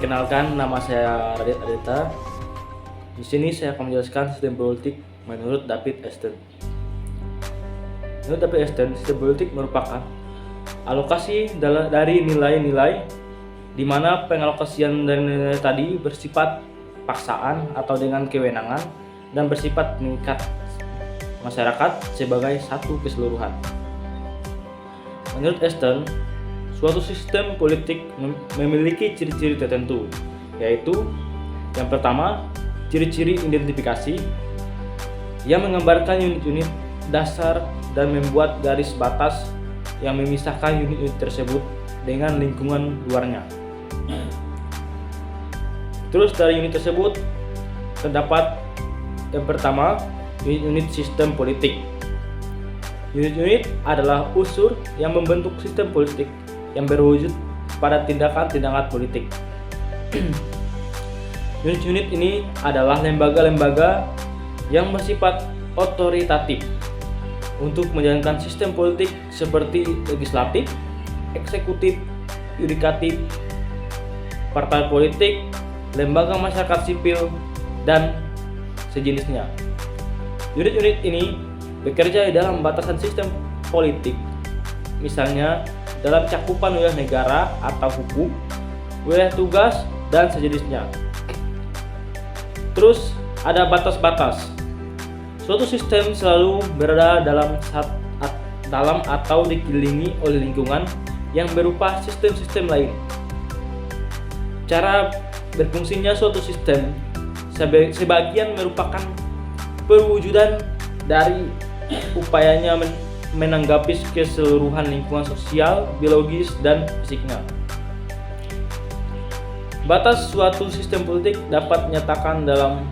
Perkenalkan, nama saya Radit Adita. Di sini saya akan menjelaskan sistem politik menurut David Easton. Menurut David Easton, sistem politik merupakan alokasi dari nilai-nilai di mana pengalokasian dari nilai tadi bersifat paksaan atau dengan kewenangan dan bersifat mengikat masyarakat sebagai satu keseluruhan. Menurut Easton, suatu sistem politik memiliki ciri-ciri tertentu, yaitu yang pertama, ciri-ciri identifikasi yang menggambarkan unit-unit dasar dan membuat garis batas yang memisahkan unit-unit tersebut dengan lingkungan luarnya. Terus dari unit tersebut terdapat yang pertama, unit-unit sistem politik. Unit-unit adalah unsur yang membentuk sistem politik yang berwujud pada tindakan-tindakan politik. Unit-unit ini adalah lembaga-lembaga yang bersifat otoritatif untuk menjalankan sistem politik seperti legislatif, eksekutif, yudikatif, partai politik, lembaga masyarakat sipil, dan sejenisnya. Unit-unit ini bekerja dalam batasan sistem politik, misalnya dalam cakupan wilayah negara atau hukum, wilayah tugas, dan sejenisnya. Terus ada batas-batas. Suatu sistem selalu berada dalam atau dikelilingi oleh lingkungan yang berupa sistem-sistem lain. Cara berfungsinya suatu sistem sebagian merupakan perwujudan dari upayanya menanggapi keseluruhan lingkungan sosial, biologis, dan fisiknya. Batas suatu sistem politik dapat dinyatakan dalam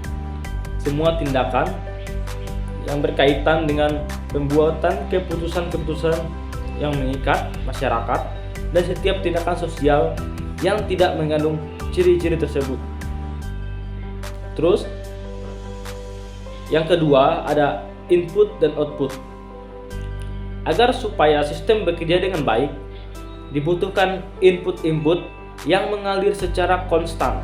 semua tindakan yang berkaitan dengan pembuatan keputusan-keputusan yang mengikat masyarakat dan setiap tindakan sosial yang tidak mengandung ciri-ciri tersebut. Terus, yang kedua ada input dan output. Agar supaya sistem bekerja dengan baik, dibutuhkan input-input yang mengalir secara konstan.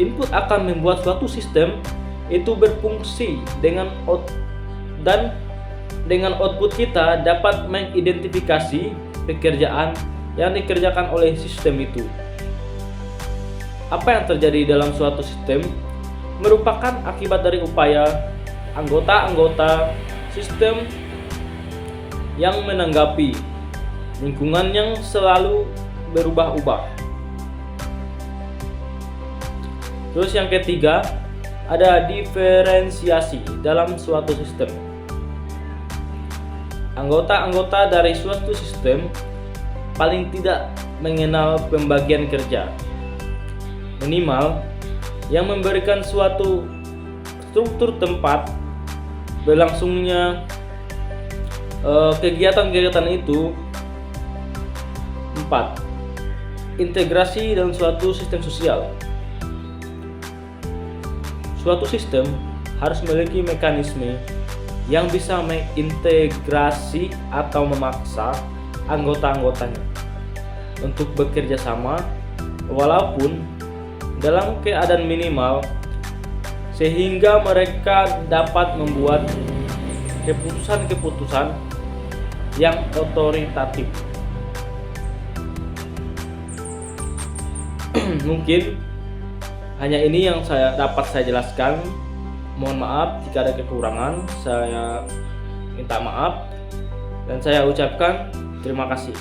Input akan membuat suatu sistem itu berfungsi dengan output kita dapat mengidentifikasi pekerjaan yang dikerjakan oleh sistem itu. Apa yang terjadi dalam suatu sistem merupakan akibat dari upaya anggota-anggota sistem yang menanggapi lingkungan yang selalu berubah-ubah. Terus yang ketiga, ada diferensiasi dalam suatu sistem. Anggota-anggota dari suatu sistem paling tidak mengenal pembagian kerja. Minimal yang memberikan suatu struktur tempat berlangsungnya kegiatan-kegiatan itu. 4. Integrasi dalam suatu sistem sosial. Suatu sistem harus memiliki mekanisme yang bisa mengintegrasi atau memaksa anggota-anggotanya untuk bekerja sama walaupun dalam keadaan minimal sehingga mereka dapat membuat keputusan-keputusan yang otoritatif. Mungkin hanya ini yang dapat saya jelaskan. Mohon maaf jika ada kekurangan, saya minta maaf dan saya ucapkan terima kasih.